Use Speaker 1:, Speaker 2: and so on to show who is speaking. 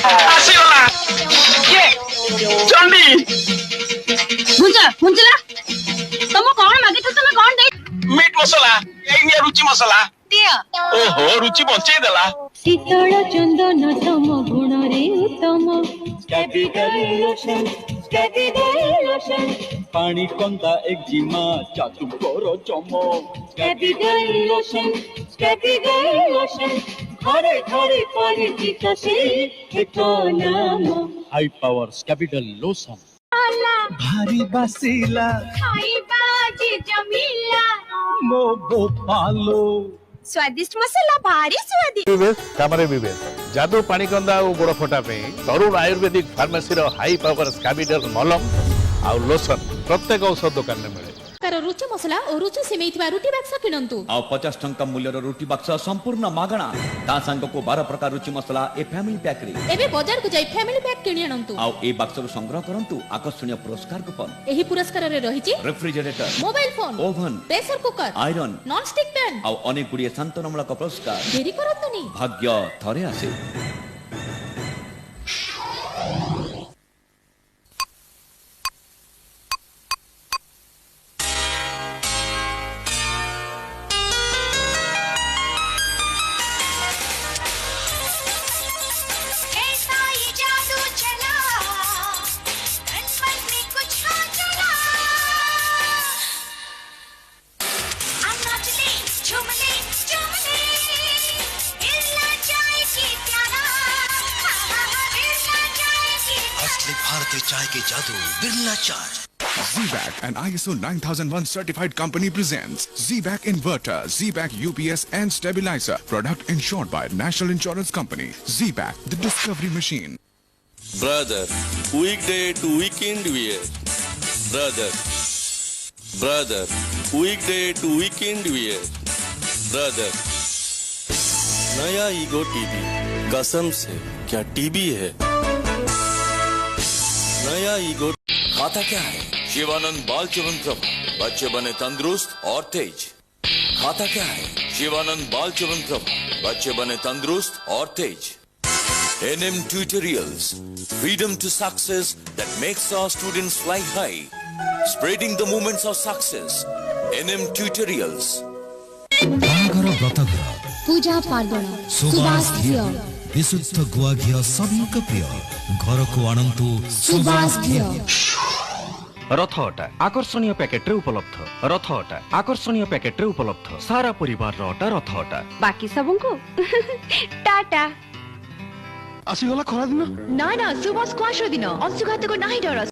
Speaker 1: ଆସିଗଲା କିଏ ଚଣ୍ଡୀ
Speaker 2: ବୁଝିଲା ତମ କଣ ମାଗିଛ ତମେ କଣ ଦେଇ
Speaker 1: ମିଟ୍ ମସଲା ଏଇ ନିଆ ରୁଚି ମସଲା
Speaker 2: ଦିଅ
Speaker 1: ଓହୋ ରୁଚି ବଞ୍ଚେଇ ଦେଲା
Speaker 2: ଶୀତଳ ଚନ୍ଦନ ତମ ଗୁଣରେ ଉତ୍ତମ
Speaker 3: पानी कंदा एक्जिमा चातु करो चमो
Speaker 2: घरे घरे परिचित से नाम
Speaker 3: हाई पावर कैपिटल लोशन भारी बासीला
Speaker 2: खाइबा जे जमीला
Speaker 3: मो गोपालो
Speaker 2: स्वादिष्ट मसाला भारी स्वादिष्ट
Speaker 4: विवेश कामरे विवेश जादू पानीकंदा और गोड़ फटा तरुण आयुर्वेदिक फार्मेसी हाई पावर स्काबिडल मलम आ लोशन प्रत्येक औषध दुकान में मिले
Speaker 5: रुचि मसला और रुचि सिमेई रुटी बक्स किणंतु
Speaker 6: आ 50 टंका मूल्यर रुटी बक्स संपूर्ण मागणा ता संग को 12 प्रकार रुचि मसला ए फैमिली पैक रे
Speaker 5: एबे बाजार को जाई फैमिली पैक किनि आनंतु
Speaker 6: आ ए बक्स को संग्रह करंतु आकर्षणीय पुरस्कार कूपन
Speaker 5: एही पुरस्कार रे रहिछि
Speaker 6: refrigerator
Speaker 5: mobile phone
Speaker 6: oven
Speaker 5: pressure cooker
Speaker 6: iron
Speaker 5: non stick pan
Speaker 6: आ अनेक गुडी शांतनमूलक पुरस्कार
Speaker 5: देरी करंतुनी
Speaker 6: भाग्य थरे आसे
Speaker 7: भारतीय चाय के जादू बिरला चाय
Speaker 8: ZBAC, an ISO 9001 certified company presents ZBAC Inverter, ZBAC UPS and Stabilizer. Product insured by National Insurance Company. ZBAC, the discovery machine.
Speaker 7: brother weekday to weekend wear brother weekday to weekend wear brother नया ego TV कसम से क्या TV है नया ego खाता क्या है शिवानंद बाल च्यवन प्रभु बच्चे बने तंदुरुस्त और तेज खाता क्या है शिवानंद बाल च्यवन प्रभु बच्चे बने तंदुरुस्त और तेज NM Tutorials, freedom to success that makes our students fly high, spreading the moments of success. NM Tutorials.
Speaker 5: पूजा पार्वण सुबास घियो
Speaker 9: विशुद्ध गुआ घियो सबैको प्रिय घरको आनन्तु
Speaker 5: सुबास घियो
Speaker 10: रथअटा आकर्षणीय पैकेट रे उपलब्ध रथअटा आकर्षणीय पैकेट रे उपलब्ध सारा परिवार रटा रथअटा
Speaker 2: बाकी सबको टाटा
Speaker 3: आसीगला खरा दिन
Speaker 2: ना सुबास क्वाशो दिन अंशुघातको नाही डर